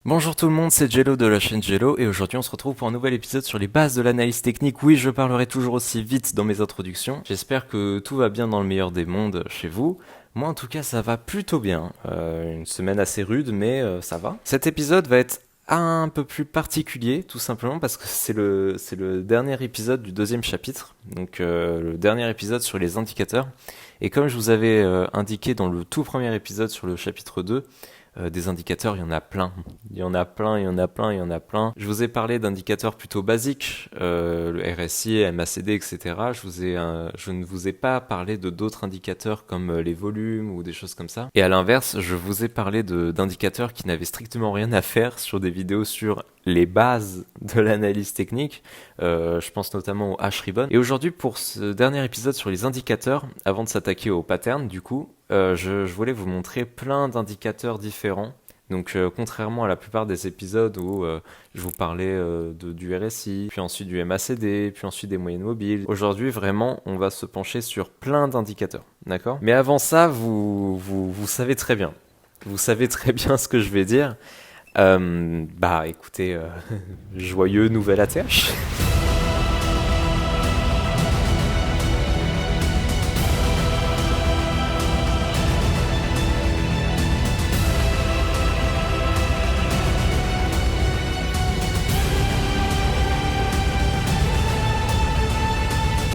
Bonjour tout le monde, c'est Jello de la chaîne Jello et aujourd'hui on se retrouve pour un nouvel épisode sur les bases de l'analyse technique. Oui, je parlerai toujours aussi vite dans mes introductions. J'espère que tout va bien dans le meilleur des mondes chez vous. Moi en tout cas ça va plutôt bien. Une semaine assez rude mais ça va. Cet épisode va être un peu plus particulier tout simplement parce que c'est le dernier épisode du deuxième chapitre. Donc le dernier épisode sur les indicateurs. Et comme je vous avais indiqué dans le tout premier épisode sur le chapitre 2, des indicateurs, il y en a plein. Il y en a plein, il y en a plein, il y en a plein. Je vous ai parlé d'indicateurs plutôt basiques, le RSI, MACD, etc. Je ne vous ai pas parlé de d'autres indicateurs comme les volumes ou des choses comme ça. Et à l'inverse, je vous ai parlé d'indicateurs qui n'avaient strictement rien à faire sur des vidéos sur les bases de l'analyse technique. Je pense notamment au H-Ribbon. Et aujourd'hui, pour ce dernier épisode sur les indicateurs, avant de s'attaquer aux patterns, du coup, je voulais vous montrer plein d'indicateurs différents. Donc, contrairement à la plupart des épisodes où je vous parlais du RSI, puis ensuite du MACD, puis ensuite des moyennes mobiles, aujourd'hui, vraiment, on va se pencher sur plein d'indicateurs. D'accord ? Mais avant ça, vous savez très bien. Vous savez très bien ce que je vais dire. Écoutez, joyeux nouvel ATH.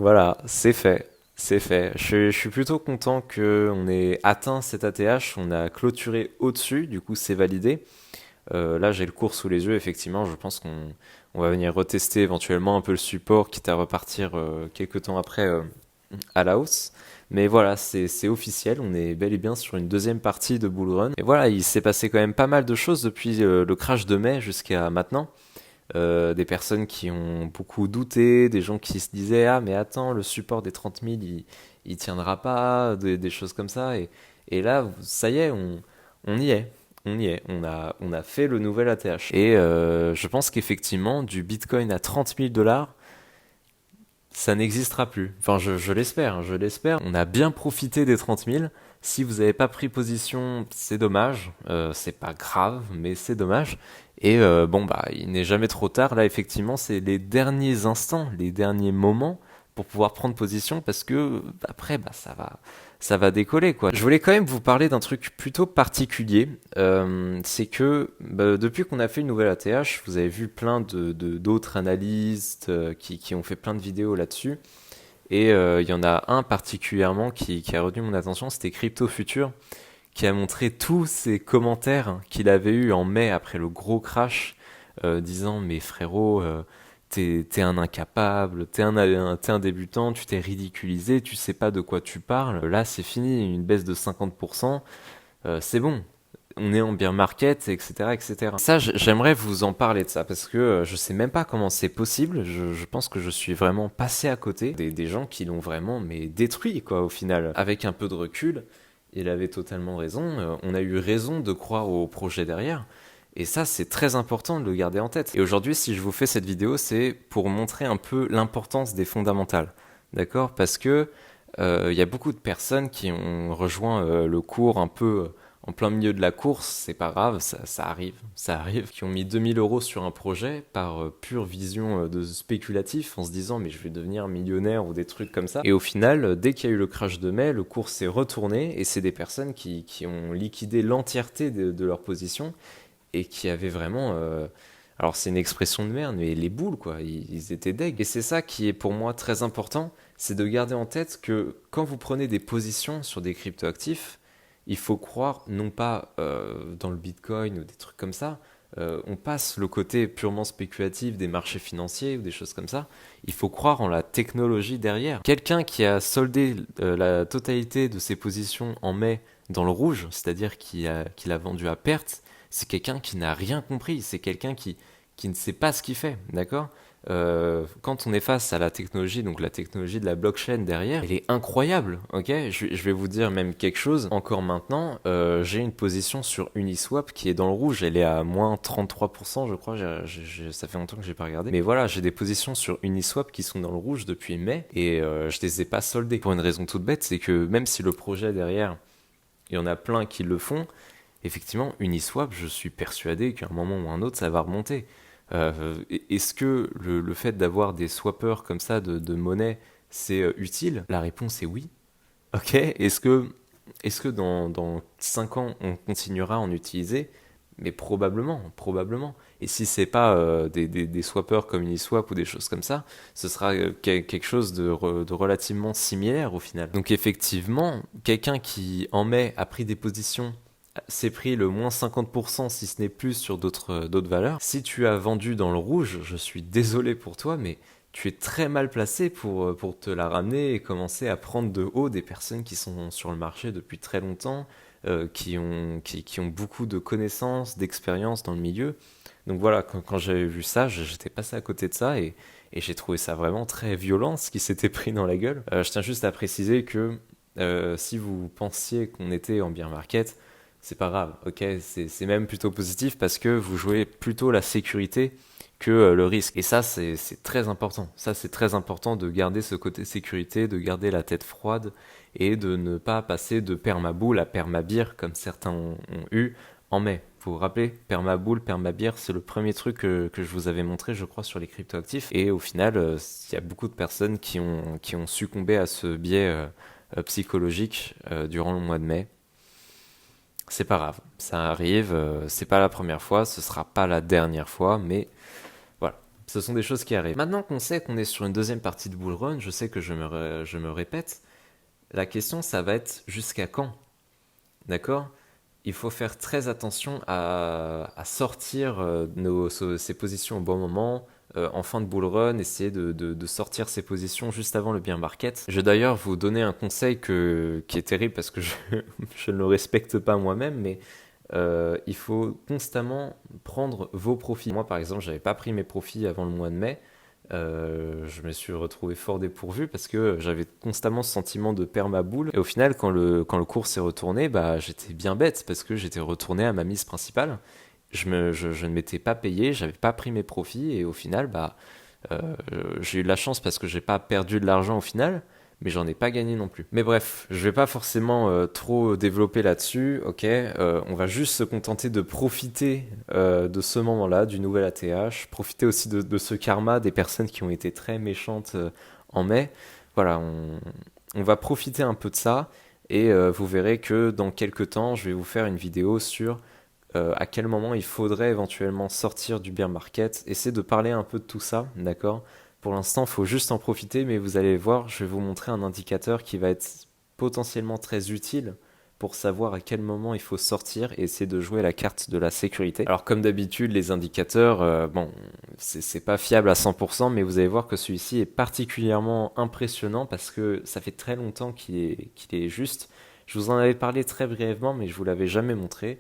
Voilà, c'est fait. C'est fait. Je suis plutôt content qu'on ait atteint cet ATH, on a clôturé au-dessus, du coup c'est validé. Là, j'ai le cours sous les yeux, effectivement. Je pense qu'on va venir retester éventuellement un peu le support, quitte à repartir quelques temps après à la hausse. Mais voilà, c'est officiel. On est bel et bien sur une deuxième partie de Bull Run. Et voilà, il s'est passé quand même pas mal de choses depuis le crash de mai jusqu'à maintenant. Des personnes qui ont beaucoup douté, des gens qui se disaient ah mais attends, le support des 30 000 il tiendra pas, des choses comme ça. Et là, ça y est, on y est. On y est, on a fait le nouvel ATH. Et je pense qu'effectivement, du Bitcoin à 30 000 dollars, ça n'existera plus. Enfin, je l'espère, je l'espère. On a bien profité des 30 000. Si vous n'avez pas pris position, c'est dommage. C'est pas grave, mais c'est dommage. Et il n'est jamais trop tard. Là, effectivement, c'est les derniers instants, les derniers moments pour pouvoir prendre position parce que après, ça va décoller, quoi. Je voulais quand même vous parler d'un truc plutôt particulier. C'est que depuis qu'on a fait une nouvelle ATH, vous avez vu plein d'autres analystes qui ont fait plein de vidéos là-dessus. Et il y en a un particulièrement qui a retenu mon attention, c'était Crypto Future, qui a montré tous ses commentaires qu'il avait eu en mai après le gros crash, disant mais frérot, t'es un incapable, t'es un débutant, tu t'es ridiculisé, tu sais pas de quoi tu parles. Là c'est fini, une baisse de 50%, c'est bon. On est en bear market, etc., etc. Ça, j'aimerais vous en parler de ça parce que je sais même pas comment c'est possible. Je pense que je suis vraiment passé à côté des gens qui l'ont vraiment mais détruit, quoi, au final. Avec un peu de recul, il avait totalement raison. On a eu raison de croire au projet derrière. Et ça, c'est très important de le garder en tête. Et aujourd'hui, si je vous fais cette vidéo, c'est pour montrer un peu l'importance des fondamentales. D'accord ? Parce que y a beaucoup de personnes qui ont rejoint le cours un peu en plein milieu de la course, c'est pas grave, ça arrive, qui ont mis 2 000 € sur un projet par pure vision de spéculatif, en se disant mais je vais devenir millionnaire ou des trucs comme ça. Et au final, dès qu'il y a eu le crash de mai, le cours s'est retourné et c'est des personnes qui ont liquidé l'entièreté de leur position et qui avaient vraiment... alors c'est une expression de merde, mais les boules, quoi, ils étaient deg. Et c'est ça qui est pour moi très important, c'est de garder en tête que quand vous prenez des positions sur des cryptoactifs, il faut croire non pas dans le Bitcoin ou des trucs comme ça, on passe le côté purement spéculatif des marchés financiers ou des choses comme ça, il faut croire en la technologie derrière. Quelqu'un qui a soldé la totalité de ses positions en mai dans le rouge, c'est-à-dire qu'il a vendu à perte, c'est quelqu'un qui n'a rien compris, c'est quelqu'un qui ne sait pas ce qu'il fait, d'accord ? Quand on est face à la technologie, donc la technologie de la blockchain derrière, elle est incroyable, ok ? Je vais vous dire même quelque chose, encore maintenant, j'ai une position sur Uniswap qui est dans le rouge, elle est à moins 33%, je crois, ça fait longtemps que j'ai pas regardé. Mais voilà, j'ai des positions sur Uniswap qui sont dans le rouge depuis mai, et je les ai pas soldées. Pour une raison toute bête, c'est que même si le projet derrière, il y en a plein qui le font, effectivement, Uniswap, je suis persuadé qu'à un moment ou un autre, ça va remonter. Est-ce que le fait d'avoir des swappers comme ça de monnaie, c'est utile? La réponse est oui. Ok, est-ce que dans 5 ans, on continuera à en utiliser? Mais probablement, probablement. Et si c'est pas des swappers comme Uniswap ou des choses comme ça, ce sera quelque chose de relativement similaire au final. Donc effectivement, quelqu'un qui en mai a pris des positions, s'est pris le moins 50% si ce n'est plus sur d'autres valeurs. Si tu as vendu dans le rouge, je suis désolé pour toi, mais tu es très mal placé pour te la ramener et commencer à prendre de haut des personnes qui sont sur le marché depuis très longtemps, qui ont beaucoup de connaissances, d'expérience dans le milieu. Donc voilà, quand j'avais vu ça, j'étais passé à côté de ça et j'ai trouvé ça vraiment très violent ce qui s'était pris dans la gueule. Je tiens juste à préciser que si vous pensiez qu'on était en bear market, c'est pas grave, ok, c'est même plutôt positif parce que vous jouez plutôt la sécurité que le risque. Et ça, c'est très important. Ça, c'est très important de garder ce côté sécurité, de garder la tête froide et de ne pas passer de permabull à permabir comme certains ont eu en mai. Vous vous rappelez, permabull, permabir, c'est le premier truc que je vous avais montré, je crois, sur les cryptoactifs. Et au final, il y a beaucoup de personnes qui ont succombé à ce biais psychologique durant le mois de mai. C'est pas grave, ça arrive, c'est pas la première fois, ce sera pas la dernière fois, mais voilà, ce sont des choses qui arrivent. Maintenant qu'on sait qu'on est sur une deuxième partie de bull run, je sais que je me répète, la question ça va être jusqu'à quand, d'accord? Il faut faire très attention à sortir ces positions au bon moment, en fin de bull run, essayer de sortir ces positions juste avant le bear market. Je vais d'ailleurs vous donner un conseil qui est terrible parce que je ne le respecte pas moi-même, mais il faut constamment prendre vos profits. Moi, par exemple, j'avais pas pris mes profits avant le mois de mai. Je me suis retrouvé fort dépourvu parce que j'avais constamment ce sentiment de permabull. Et au final, quand le cours s'est retourné, bah, j'étais bien bête parce que j'étais retourné à ma mise principale. Je ne m'étais pas payé, j'avais pas pris mes profits et au final, bah, euh, j'ai eu de la chance parce que j'ai pas perdu de l'argent au final, mais j'en ai pas gagné non plus. Mais bref, je vais pas forcément trop développer là-dessus, ok. On va juste se contenter de profiter de ce moment-là, du nouvel ATH, profiter aussi de ce karma des personnes qui ont été très méchantes en mai. Voilà, on va profiter un peu de ça et vous verrez que dans quelques temps, je vais vous faire une vidéo sur à quel moment il faudrait éventuellement sortir du bear market, essayer de parler un peu de tout ça, d'accord? Pour l'instant, il faut juste en profiter, mais vous allez voir, je vais vous montrer un indicateur qui va être potentiellement très utile pour savoir à quel moment il faut sortir et essayer de jouer la carte de la sécurité. Alors comme d'habitude, les indicateurs, bon, c'est pas fiable à 100%, mais vous allez voir que celui-ci est particulièrement impressionnant parce que ça fait très longtemps qu'il est juste. Je vous en avais parlé très brièvement, mais je vous l'avais jamais montré.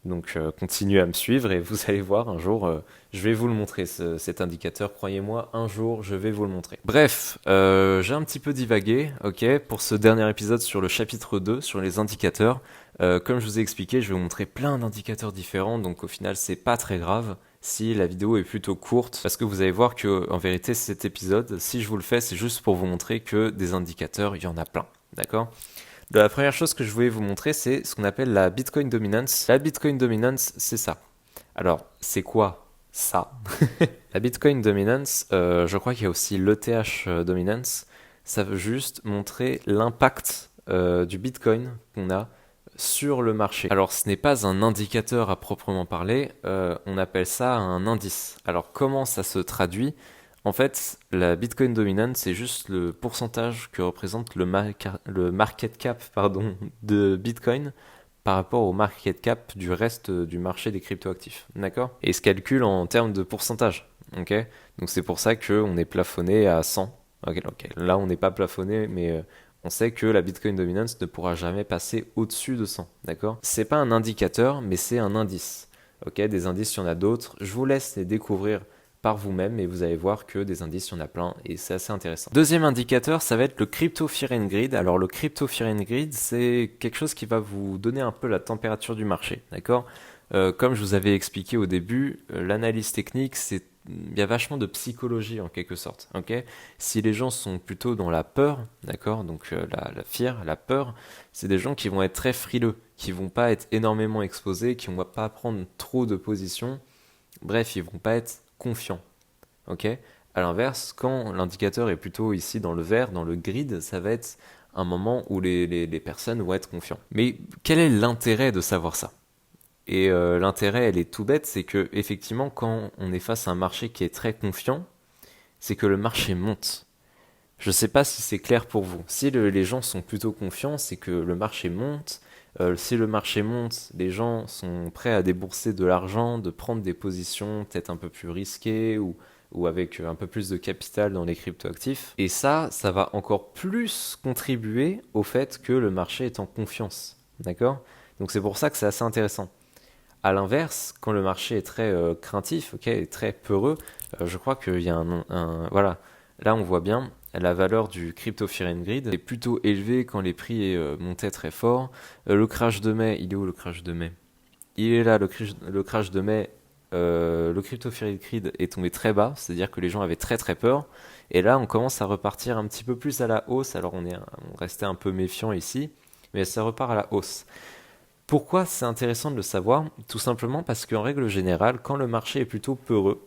Donc continuez à me suivre et vous allez voir un jour, je vais vous le montrer cet indicateur, croyez-moi, un jour je vais vous le montrer. Bref, j'ai un petit peu divagué, ok, pour ce dernier épisode sur le chapitre 2, sur les indicateurs. Comme je vous ai expliqué, je vais vous montrer plein d'indicateurs différents, donc au final c'est pas très grave si la vidéo est plutôt courte, parce que vous allez voir que en vérité cet épisode, si je vous le fais, c'est juste pour vous montrer que des indicateurs, il y en a plein, d'accord? La première chose que je voulais vous montrer, c'est ce qu'on appelle la Bitcoin Dominance. La Bitcoin Dominance, c'est ça. Alors, c'est quoi ça? La Bitcoin Dominance, je crois qu'il y a aussi l'ETH Dominance. Ça veut juste montrer l'impact du Bitcoin qu'on a sur le marché. Alors, ce n'est pas un indicateur à proprement parler, on appelle ça un indice. Alors, comment ça se traduit? En fait, la Bitcoin dominante, c'est juste le pourcentage que représente le market cap de Bitcoin par rapport au market cap du reste du marché des cryptoactifs. D'accord? Et il se calcule en termes de pourcentage. Ok? Donc c'est pour ça qu'on est plafonné à 100. Ok. Là, on n'est pas plafonné, mais on sait que la Bitcoin dominance ne pourra jamais passer au-dessus de 100. D'accord? C'est pas un indicateur, mais c'est un indice. Ok? Des indices, il y en a d'autres. Je vous laisse les découvrir par vous-même et vous allez voir que des indices, il y en a plein et c'est assez intéressant. Deuxième indicateur, ça va être le Crypto Fear and Greed. Alors le Crypto Fear and Greed, c'est quelque chose qui va vous donner un peu la température du marché, d'accord? Comme je vous avais expliqué au début, l'analyse technique, c'est il y a vachement de psychologie en quelque sorte. Ok, si les gens sont plutôt dans la peur, d'accord, donc la fear, la peur, c'est des gens qui vont être très frileux, qui vont pas être énormément exposés, qui vont pas prendre trop de positions. Bref, ils vont pas être confiants. Ok. À l'inverse, quand l'indicateur est plutôt ici dans le vert, dans le grid, ça va être un moment où les personnes vont être confiants. Mais quel est l'intérêt de savoir ça? Et l'intérêt, elle est tout bête, c'est que effectivement, quand on est face à un marché qui est très confiant, c'est que le marché monte. Je ne sais pas si c'est clair pour vous. Si les gens sont plutôt confiants, c'est que le marché monte. Si le marché monte, les gens sont prêts à débourser de l'argent, de prendre des positions peut-être un peu plus risquées ou avec un peu plus de capital dans les cryptoactifs. Et ça va encore plus contribuer au fait que le marché est en confiance. D'accord? Donc c'est pour ça que c'est assez intéressant. À l'inverse, quand le marché est très craintif, ok, et très peureux, je crois qu'il y a voilà. Là, on voit bien la valeur du crypto Fear and Greed est plutôt élevée quand les prix montaient très fort. Le crash de mai, il est où le crash de mai? Il est là, le crash de mai. Le crypto Fear and Greed est tombé très bas, c'est-à-dire que les gens avaient très très peur. Et là, on commence à repartir un petit peu plus à la hausse. Alors, on restait un peu méfiant ici, mais ça repart à la hausse. Pourquoi c'est intéressant de le savoir? Tout simplement parce qu'en règle générale, quand le marché est plutôt peureux,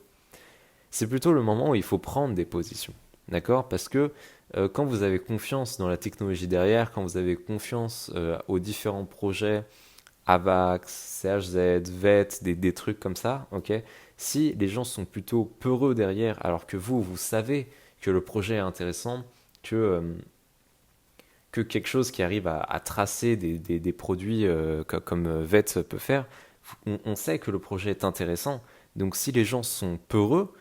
c'est plutôt le moment où il faut prendre des positions. D'accord? Parce que quand vous avez confiance dans la technologie derrière, quand vous avez confiance aux différents projets, AVAX, CHZ, VET, des trucs comme ça, ok? Si les gens sont plutôt peureux derrière, alors que vous savez que le projet est intéressant, que quelque chose qui arrive à tracer des produits comme VET peut faire, on sait que le projet est intéressant. Donc si les gens sont peureux,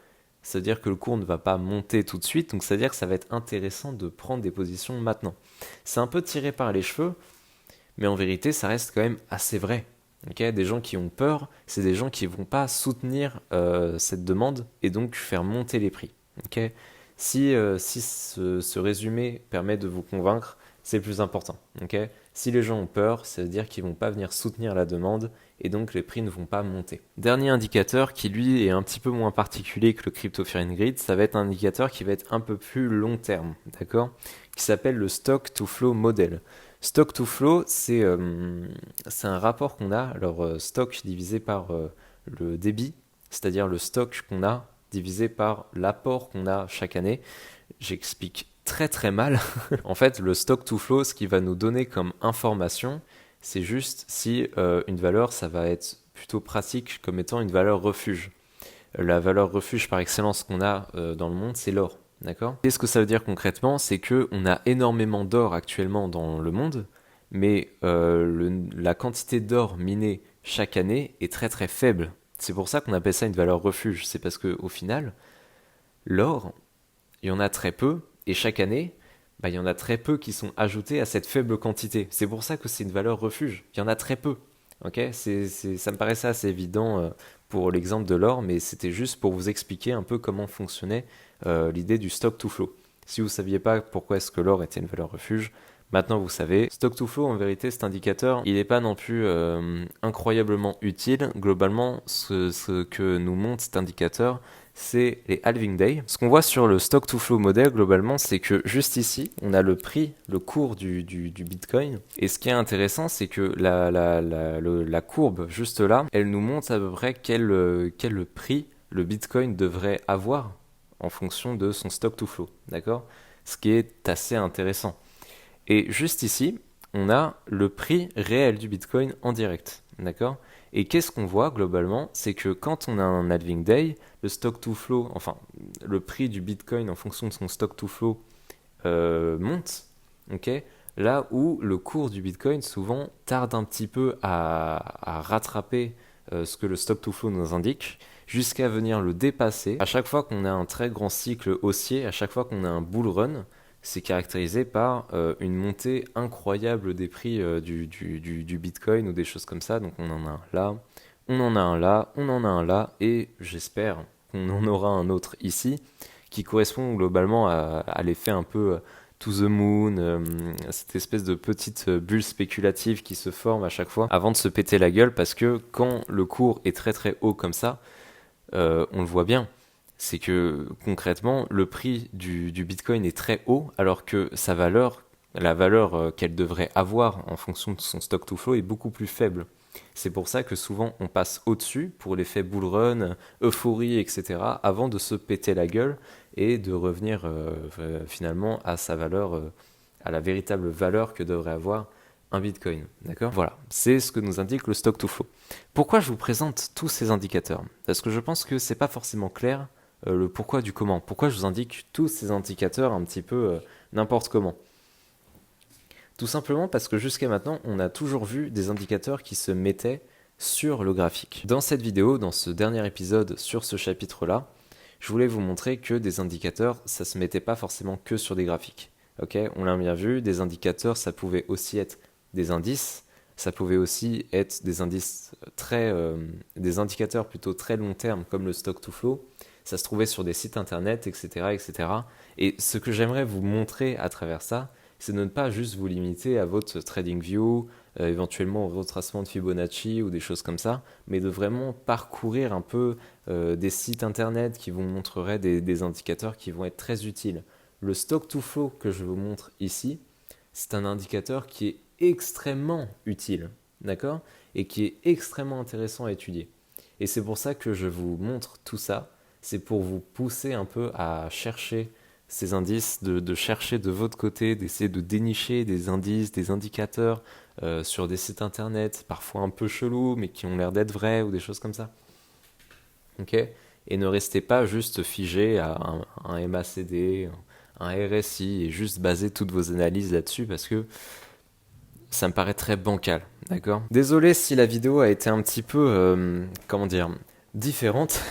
c'est-à-dire que le cours ne va pas monter tout de suite, donc c'est-à-dire que ça va être intéressant de prendre des positions maintenant. C'est un peu tiré par les cheveux, mais en vérité, ça reste quand même assez vrai. Okay, des gens qui ont peur, c'est des gens qui ne vont pas soutenir cette demande et donc faire monter les prix. Okay, si ce résumé permet de vous convaincre, c'est le plus important. Okay, si les gens ont peur, ça veut dire qu'ils ne vont pas venir soutenir la demande et donc les prix ne vont pas monter. Dernier indicateur qui lui est un petit peu moins particulier que le Crypto Fear and Greed, ça va être un indicateur qui va être un peu plus long terme, d'accord, qui s'appelle le Stock to Flow Model. Stock to Flow, c'est un rapport qu'on a, alors stock divisé par le débit, c'est-à-dire le stock qu'on a divisé par l'apport qu'on a chaque année. J'explique très très mal. En fait, le stock to flow, ce qui va nous donner comme information, c'est juste si une valeur, ça va être plutôt pratique comme étant une valeur refuge. La valeur refuge par excellence qu'on a dans le monde, c'est l'or. D'accord? Qu'est-ce que ça veut dire concrètement? C'est qu'on a énormément d'or actuellement dans le monde, mais la quantité d'or miné chaque année est très très faible. C'est pour ça qu'on appelle ça une valeur refuge. C'est parce qu'au final, l'or, il y en a très peu, et chaque année, il y en a très peu qui sont ajoutés à cette faible quantité. C'est pour ça que c'est une valeur refuge. Il y en a très peu. Okay, ça me paraissait assez évident pour l'exemple de l'or, mais c'était juste pour vous expliquer un peu comment fonctionnait l'idée du stock to flow. Si vous ne saviez pas pourquoi est-ce que l'or était une valeur refuge, maintenant vous savez. Stock to flow, en vérité, cet indicateur, il n'est pas non plus incroyablement utile. Globalement, ce que nous montre cet indicateur, c'est les halving day. Ce qu'on voit sur le stock to flow model globalement, c'est que juste ici, on a le prix, le cours du Bitcoin. Et ce qui est intéressant, c'est que la courbe juste là, elle nous montre à peu près quel prix le Bitcoin devrait avoir en fonction de son stock to flow. D'accord? Ce qui est assez intéressant. Et juste ici, on a le prix réel du Bitcoin en direct. D'accord? Et qu'est-ce qu'on voit globalement? C'est que quand on a un halving day, le stock to flow, enfin le prix du Bitcoin en fonction de son stock to flow monte, okay, là où le cours du Bitcoin souvent tarde un petit peu à rattraper ce que le stock to flow nous indique, jusqu'à venir le dépasser. À chaque fois qu'on a un très grand cycle haussier, à chaque fois qu'on a un bull run, c'est caractérisé par une montée incroyable des prix du Bitcoin ou des choses comme ça. Donc on en a un là, on en a un là, on en a un là, et j'espère qu'on en aura un autre ici, qui correspond globalement à l'effet un peu to the moon, cette espèce de petite bulle spéculative qui se forme à chaque fois avant de se péter la gueule, parce que quand le cours est très très haut comme ça, on le voit bien. c'est que concrètement, le prix du Bitcoin est très haut, alors que la valeur qu'elle devrait avoir en fonction de son stock to flow est beaucoup plus faible. C'est pour ça que souvent on passe au-dessus pour l'effet bull run, euphorie, etc., avant de se péter la gueule et de revenir finalement à sa valeur, à la véritable valeur que devrait avoir un Bitcoin. D'accord? Voilà, c'est ce que nous indique le stock to flow. Pourquoi je vous présente tous ces indicateurs? Parce que je pense que c'est pas forcément clair le pourquoi du comment. Pourquoi je vous indique tous ces indicateurs un petit peu n'importe comment? Tout simplement parce que jusqu'à maintenant, on a toujours vu des indicateurs qui se mettaient sur le graphique. Dans cette vidéo, dans ce dernier épisode sur ce chapitre-là, je voulais vous montrer que des indicateurs, ça se mettait pas forcément que sur des graphiques. Ok, on l'a bien vu, des indicateurs, ça pouvait aussi être des indices, ça pouvait aussi être des indices des indicateurs plutôt très long terme comme le stock to flow. Ça se trouvait sur des sites internet, etc., etc. Et ce que j'aimerais vous montrer à travers ça, c'est de ne pas juste vous limiter à votre TradingView, éventuellement au retracement de Fibonacci ou des choses comme ça, mais de vraiment parcourir un peu des sites internet qui vous montreraient des indicateurs qui vont être très utiles. Le stock to flow que je vous montre ici, c'est un indicateur qui est extrêmement utile, d'accord? Et qui est extrêmement intéressant à étudier. Et c'est pour ça que je vous montre tout ça, c'est pour vous pousser un peu à chercher ces indices, de chercher de votre côté, d'essayer de dénicher des indices, des indicateurs sur des sites internet, parfois un peu chelous, mais qui ont l'air d'être vrais ou des choses comme ça. Ok? Et ne restez pas juste figé à un MACD, un RSI, et juste baser toutes vos analyses là-dessus parce que ça me paraît très bancal, d'accord? Désolé si la vidéo a été un petit peu, comment dire, différente.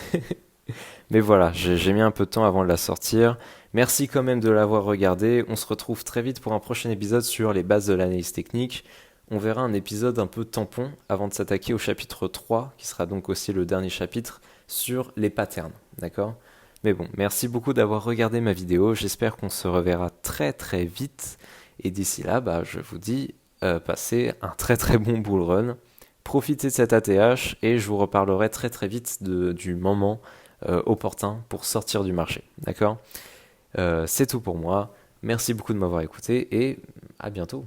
Mais voilà, j'ai mis un peu de temps avant de la sortir. Merci quand même de l'avoir regardé. On se retrouve très vite pour un prochain épisode sur les bases de l'analyse technique. On verra un épisode un peu tampon avant de s'attaquer au chapitre 3, qui sera donc aussi le dernier chapitre, sur les patterns. D'accord? Mais bon, merci beaucoup d'avoir regardé ma vidéo. J'espère qu'on se reverra très très vite. Et d'ici là, je vous dis, passez un très très bon bull run. Profitez de cet ATH et je vous reparlerai très très vite du moment opportun pour sortir du marché. D'accord? C'est tout pour moi. Merci beaucoup de m'avoir écouté et à bientôt.